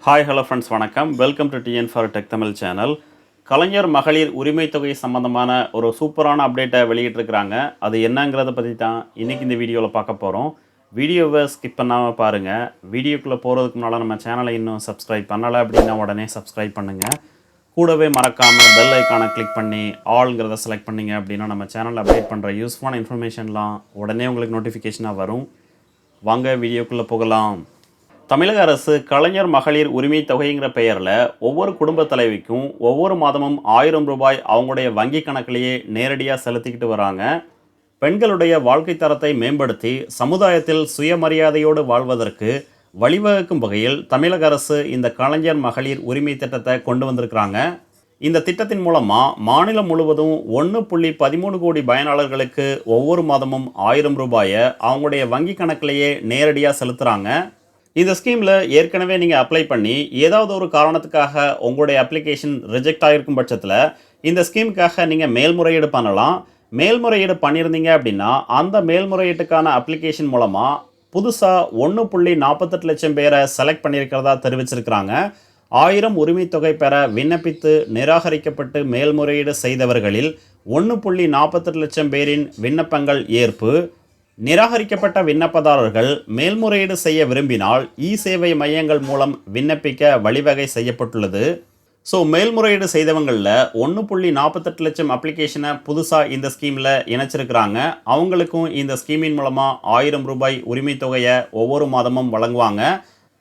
Hi hello friends வணக்கம். Welcome to TN for tech Tamil channel. Kalaignar மகளிர் உரிமை தொகை சம்மந்தமான ஒரு சூப்பரான அப்டேட்டை வெளியிட்டிருக்கிறாங்க. அது என்னங்கிறத பற்றி தான் இன்றைக்கி இந்த வீடியோவில் பார்க்க போகிறோம். வீடியோவை ஸ்கிப் பண்ணாமல் பாருங்கள். வீடியோக்குள்ளே போகிறதுக்கு முன்னால் நம்ம சேனலை இன்னும் சப்ஸ்கிரைப் பண்ணலை அப்படின்னா உடனே சப்ஸ்கிரைப் பண்ணுங்கள். கூடவே மறக்காமல் பெல் ஐக்கானை கிளிக் பண்ணி ஆல்ங்கிறத செலக்ட் பண்ணிங்க அப்படின்னா நம்ம சேனலில் அப்டேட் பண்ணுற யூஸ்ஃபுல்லான இன்ஃபர்மேஷன்லாம் உடனே உங்களுக்கு நோட்டிஃபிகேஷனாக வரும். வாங்க வீடியோக்குள்ளே போகலாம். தமிழக அரசு கலைஞர் மகளிர் உரிமை தொகைங்கிற பெயரில் ஒவ்வொரு குடும்ப தலைவிக்கும் ஒவ்வொரு மாதமும் 1000 ரூபாய் அவங்களுடைய வங்கி கணக்கிலேயே நேரடியாக செலுத்திக்கிட்டு வராங்க. பெண்களுடைய வாழ்க்கை தரத்தை மேம்படுத்தி சமுதாயத்தில் சுயமரியாதையோடு வாழ்வதற்கு வழிவகுக்கும் வகையில் தமிழக அரசு இந்த கலைஞர் மகளிர் உரிமை திட்டத்தை கொண்டு வந்திருக்கிறாங்க. இந்த திட்டத்தின் மூலமாக மாநிலம் முழுவதும் 1.13 கோடி பயனாளர்களுக்கு ஒவ்வொரு மாதமும் 1000 ரூபாயை அவங்களுடைய வங்கி கணக்கிலேயே நேரடியாக செலுத்துகிறாங்க. இந்த ஸ்கீமில் ஏற்கனவே நீங்கள் அப்ளை பண்ணி ஏதாவது ஒரு காரணத்துக்காக உங்களுடைய அப்ளிகேஷன் ரிஜெக்ட் ஆகிருக்கும் பட்சத்தில் இந்த ஸ்கீமுக்காக நீங்கள் மேல்முறையீடு பண்ணலாம். மேல்முறையீடு பண்ணியிருந்தீங்க அப்படின்னா அந்த மேல்முறையீட்டுக்கான அப்ளிகேஷன் மூலமாக புதுசாக 1.48 லட்சம் பேரை செலக்ட் பண்ணியிருக்கிறதா தெரிவிச்சிருக்கிறாங்க. 1000 உரிமை தொகை பெற விண்ணப்பித்து நிராகரிக்கப்பட்டு மேல்முறையீடு செய்தவர்களில் 1.48 லட்சம் பேரின் விண்ணப்பங்கள் ஏற்பு. நிராகரிக்கப்பட்ட விண்ணப்பதாரர்கள் மேல்முறையீடு செய்ய விரும்பினால் சேவை மையங்கள் மூலம் விண்ணப்பிக்க வழிவகை செய்யப்பட்டுள்ளது. ஸோ மேல்முறையீடு செய்தவங்களில் 1.48 லட்சம் அப்ளிகேஷனை புதுசாக இந்த ஸ்கீமில் இணைச்சிருக்கிறாங்க. அவங்களுக்கும் இந்த ஸ்கீமின் மூலமாக 1000 ரூபாய் உரிமை தொகையை ஒவ்வொரு மாதமும் வழங்குவாங்க.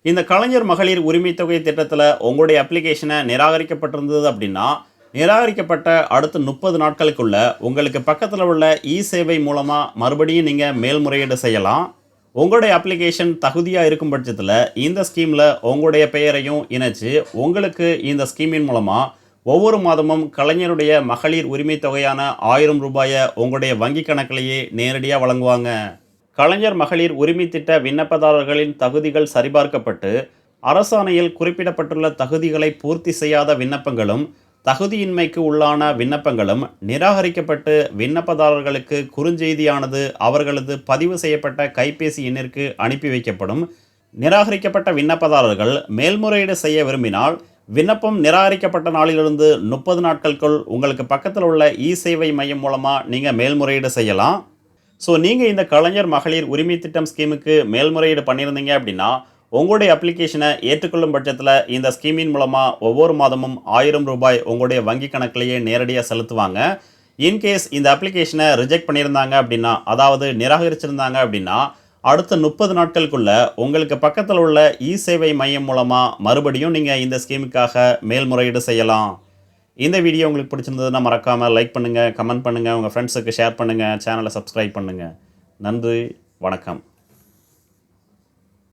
இந்த கலைஞர் மகளிர் உரிமை தொகை திட்டத்தில் உங்களுடைய அப்ளிகேஷனை நிராகரிக்கப்பட்டிருந்தது அப்படின்னா நிராகரிக்கப்பட்ட அடுத்த 30 நாட்களுக்குள்ள உங்களுக்கு பக்கத்தில் உள்ள சேவை மூலமாக மறுபடியும் நீங்கள் மேல்முறையீடு செய்யலாம். உங்களுடைய அப்ளிகேஷன் தகுதியாக இருக்கும் பட்சத்தில் இந்த ஸ்கீமில் உங்களுடைய பெயரையும் இணைச்சு உங்களுக்கு இந்த ஸ்கீமின் மூலமாக ஒவ்வொரு மாதமும் கலைஞருடைய மகளிர் உரிமை தொகையான 1000 ரூபாயை உங்களுடைய வங்கி கணக்கிலேயே நேரடியாக வழங்குவாங்க. கலைஞர் மகளிர் உரிமை திட்ட விண்ணப்பதாரர்களின் தகுதிகள் சரிபார்க்கப்பட்டு அரசாணையில் குறிப்பிடப்பட்டுள்ள தகுதிகளை பூர்த்தி செய்யாத விண்ணப்பங்களும் தகுதியின்மைக்கு உள்ளான விண்ணப்பங்களும் நிராகரிக்கப்பட்டு விண்ணப்பதாரர்களுக்கு குறுஞ்செய்தியானது அவர்களது பதிவு செய்யப்பட்ட கைபேசி எண்ணிற்கு அனுப்பி வைக்கப்படும். நிராகரிக்கப்பட்ட விண்ணப்பதாரர்கள் மேல்முறையீடு செய்ய விரும்பினால் விண்ணப்பம் நிராகரிக்கப்பட்ட நாளிலிருந்து 30 நாட்களுக்குள் உங்களுக்கு பக்கத்தில் உள்ள சேவை மையம் மூலமாக நீங்கள் மேல்முறையீடு செய்யலாம். ஸோ நீங்கள் இந்த கலைஞர் மகளிர் உரிமை திட்டம் ஸ்கீமுக்கு மேல்முறையீடு பண்ணியிருந்தீங்க அப்படின்னா உங்களுடைய அப்ளிகேஷனை ஏற்றுக்கொள்ளும் பட்சத்தில் இந்த ஸ்கீமின் மூலமாக ஒவ்வொரு மாதமும் 1000 ரூபாய் உங்களுடைய வங்கி கணக்கிலேயே நேரடியாக செலுத்துவாங்க. இன்கேஸ் இந்த அப்ளிகேஷனை ரிஜெக்ட் பண்ணியிருந்தாங்க அப்படின்னா, அதாவது நிராகரிச்சிருந்தாங்க அப்படின்னா அடுத்த 30 நாட்களுக்குள்ள உங்களுக்கு பக்கத்தில் உள்ள சேவை மையம் மூலமாக மறுபடியும் நீங்கள் இந்த ஸ்கீமுக்காக மேல்முறையீடு செய்யலாம். இந்த வீடியோ உங்களுக்கு பிடிச்சிருந்ததுன்னா மறக்காமல் லைக் பண்ணுங்கள், கமெண்ட் பண்ணுங்கள், உங்கள் ஃப்ரெண்ட்ஸுக்கு ஷேர் பண்ணுங்கள், சேனலை சப்ஸ்கிரைப் பண்ணுங்கள். நன்றி, வணக்கம்.